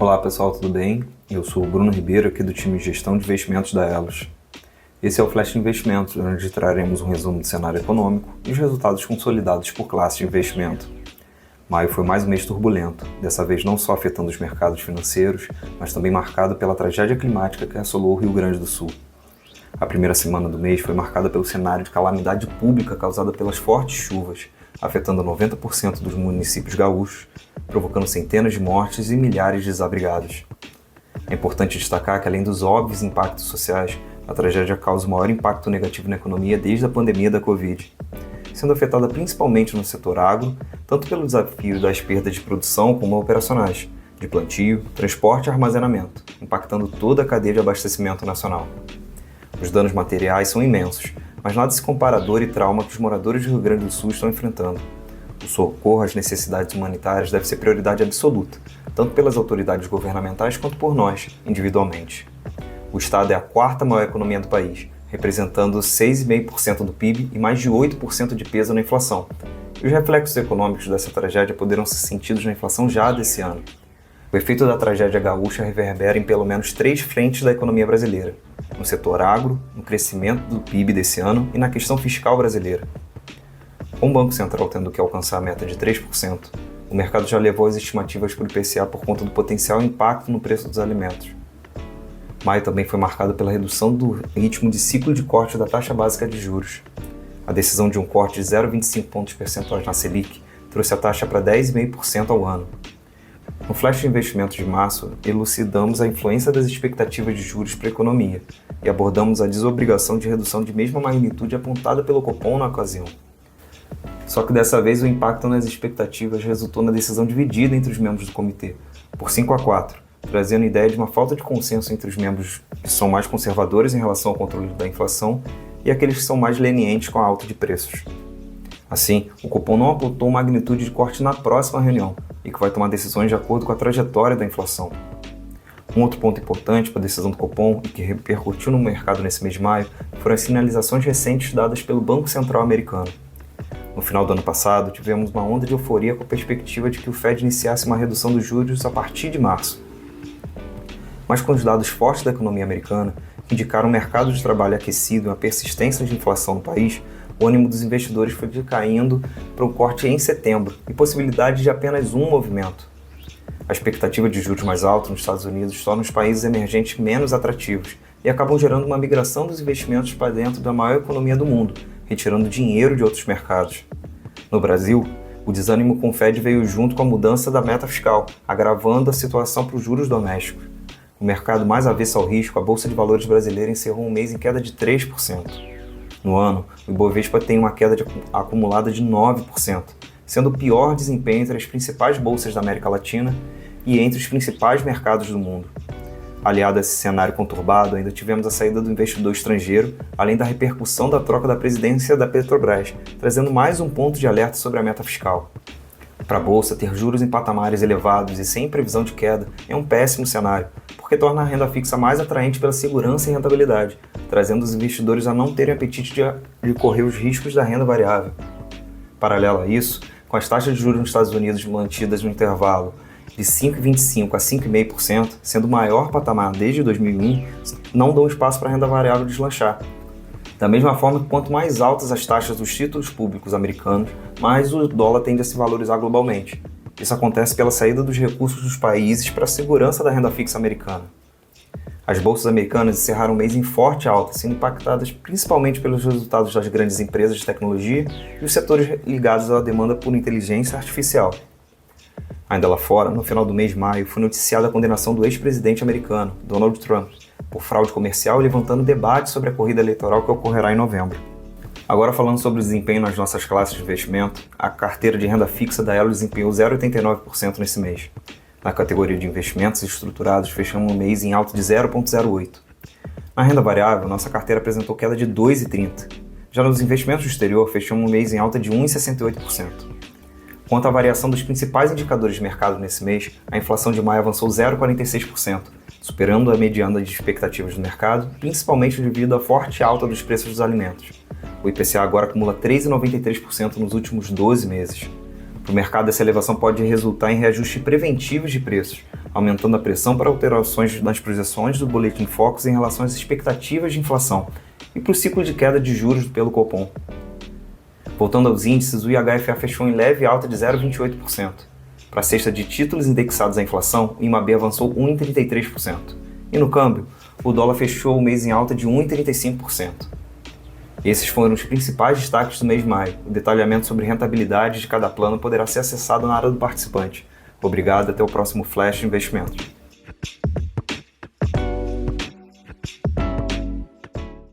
Olá pessoal, tudo bem? Eu sou o Bruno Ribeiro, aqui do time de gestão de investimentos da Elos. Esse é o Flash Investimentos, onde traremos um resumo do cenário econômico e os resultados consolidados por classe de investimento. Maio foi mais um mês turbulento, dessa vez não só afetando os mercados financeiros, mas também marcado pela tragédia climática que assolou o Rio Grande do Sul. A primeira semana do mês foi marcada pelo cenário de calamidade pública causada pelas fortes chuvas, afetando 90% dos municípios gaúchos, provocando centenas de mortes e milhares de desabrigados. É importante destacar que, além dos óbvios impactos sociais, a tragédia causa o maior impacto negativo na economia desde a pandemia da Covid, sendo afetada principalmente no setor agro, tanto pelo desafio das perdas de produção como operacionais, de plantio, transporte e armazenamento, impactando toda a cadeia de abastecimento nacional. Os danos materiais são imensos, mas nada se compara à dor e trauma que os moradores do Rio Grande do Sul estão enfrentando. O socorro às necessidades humanitárias deve ser prioridade absoluta, tanto pelas autoridades governamentais quanto por nós, individualmente. O Estado é a quarta maior economia do país, representando 6,5% do PIB e mais de 8% de peso na inflação. E os reflexos econômicos dessa tragédia poderão ser sentidos na inflação já desse ano. O efeito da tragédia gaúcha reverbera em pelo menos 3 frentes da economia brasileira: no setor agro, no crescimento do PIB desse ano e na questão fiscal brasileira. Com o Banco Central tendo que alcançar a meta de 3%, o mercado já levou as estimativas para o IPCA por conta do potencial impacto no preço dos alimentos. Maio também foi marcado pela redução do ritmo de ciclo de corte da taxa básica de juros. A decisão de um corte de 0,25 pontos percentuais na Selic trouxe a taxa para 10,5% ao ano. No Flash de Investimentos de março, elucidamos a influência das expectativas de juros para a economia e abordamos a desobrigação de redução de mesma magnitude apontada pelo Copom na ocasião. Só que dessa vez o impacto nas expectativas resultou na decisão dividida entre os membros do comitê, por 5-4, trazendo a ideia de uma falta de consenso entre os membros que são mais conservadores em relação ao controle da inflação e aqueles que são mais lenientes com a alta de preços. Assim, o Copom não apontou magnitude de corte na próxima reunião e que vai tomar decisões de acordo com a trajetória da inflação. Um outro ponto importante para a decisão do Copom e que repercutiu no mercado nesse mês de maio foram as sinalizações recentes dadas pelo Banco Central americano. No final do ano passado, tivemos uma onda de euforia com a perspectiva de que o Fed iniciasse uma redução dos juros a partir de março. Mas com os dados fortes da economia americana, que indicaram um mercado de trabalho aquecido e uma persistência de inflação no país, o ânimo dos investidores foi decaindo para um corte em setembro e possibilidade de apenas um movimento. A expectativa de juros mais altos nos Estados Unidos torna os países emergentes menos atrativos e acabam gerando uma migração dos investimentos para dentro da maior economia do mundo, retirando dinheiro de outros mercados. No Brasil, o desânimo com o Fed veio junto com a mudança da meta fiscal, agravando a situação para os juros domésticos. O mercado mais avesso ao risco, a Bolsa de Valores brasileira encerrou um mês em queda de 3%. No ano, o Ibovespa tem uma queda acumulada de 9%, sendo o pior desempenho entre as principais bolsas da América Latina e entre os principais mercados do mundo. Aliado a esse cenário conturbado, ainda tivemos a saída do investidor estrangeiro, além da repercussão da troca da presidência da Petrobras, trazendo mais um ponto de alerta sobre a meta fiscal. Para a Bolsa, ter juros em patamares elevados e sem previsão de queda é um péssimo cenário, porque torna a renda fixa mais atraente pela segurança e rentabilidade, trazendo os investidores a não terem apetite de correr os riscos da renda variável. Paralelo a isso, com as taxas de juros nos Estados Unidos mantidas no intervalo de 5,25% a 5,5%, sendo o maior patamar desde 2001, não dão espaço para a renda variável deslanchar. Da mesma forma que quanto mais altas as taxas dos títulos públicos americanos, mais o dólar tende a se valorizar globalmente. Isso acontece pela saída dos recursos dos países para a segurança da renda fixa americana. As bolsas americanas encerraram o mês em forte alta, sendo impactadas principalmente pelos resultados das grandes empresas de tecnologia e os setores ligados à demanda por inteligência artificial. Ainda lá fora, no final do mês de maio, foi noticiada a condenação do ex-presidente americano, Donald Trump, por fraude comercial e levantando debate sobre a corrida eleitoral que ocorrerá em novembro. Agora falando sobre o desempenho nas nossas classes de investimento, a carteira de renda fixa da Elo desempenhou 0,89% nesse mês. Na categoria de investimentos estruturados, fechamos o mês em alta de 0,08%. Na renda variável, nossa carteira apresentou queda de 2,30%. Já nos investimentos do exterior, fechamos o mês em alta de 1,68%. Quanto à variação dos principais indicadores de mercado nesse mês, a inflação de maio avançou 0,46%, superando a mediana de expectativas do mercado, principalmente devido à forte alta dos preços dos alimentos. O IPCA agora acumula 3,93% nos últimos 12 meses. No mercado, essa elevação pode resultar em reajustes preventivos de preços, aumentando a pressão para alterações nas projeções do Boletim Focus em relação às expectativas de inflação e para o ciclo de queda de juros pelo Copom. Voltando aos índices, o IHFA fechou em leve alta de 0,28%. Para a cesta de títulos indexados à inflação, o IMAB avançou 1,33%. E no câmbio, o dólar fechou o mês em alta de 1,35%. Esses foram os principais destaques do mês de maio. O detalhamento sobre rentabilidade de cada plano poderá ser acessado na área do participante. Obrigado, até o próximo Flash Investimentos.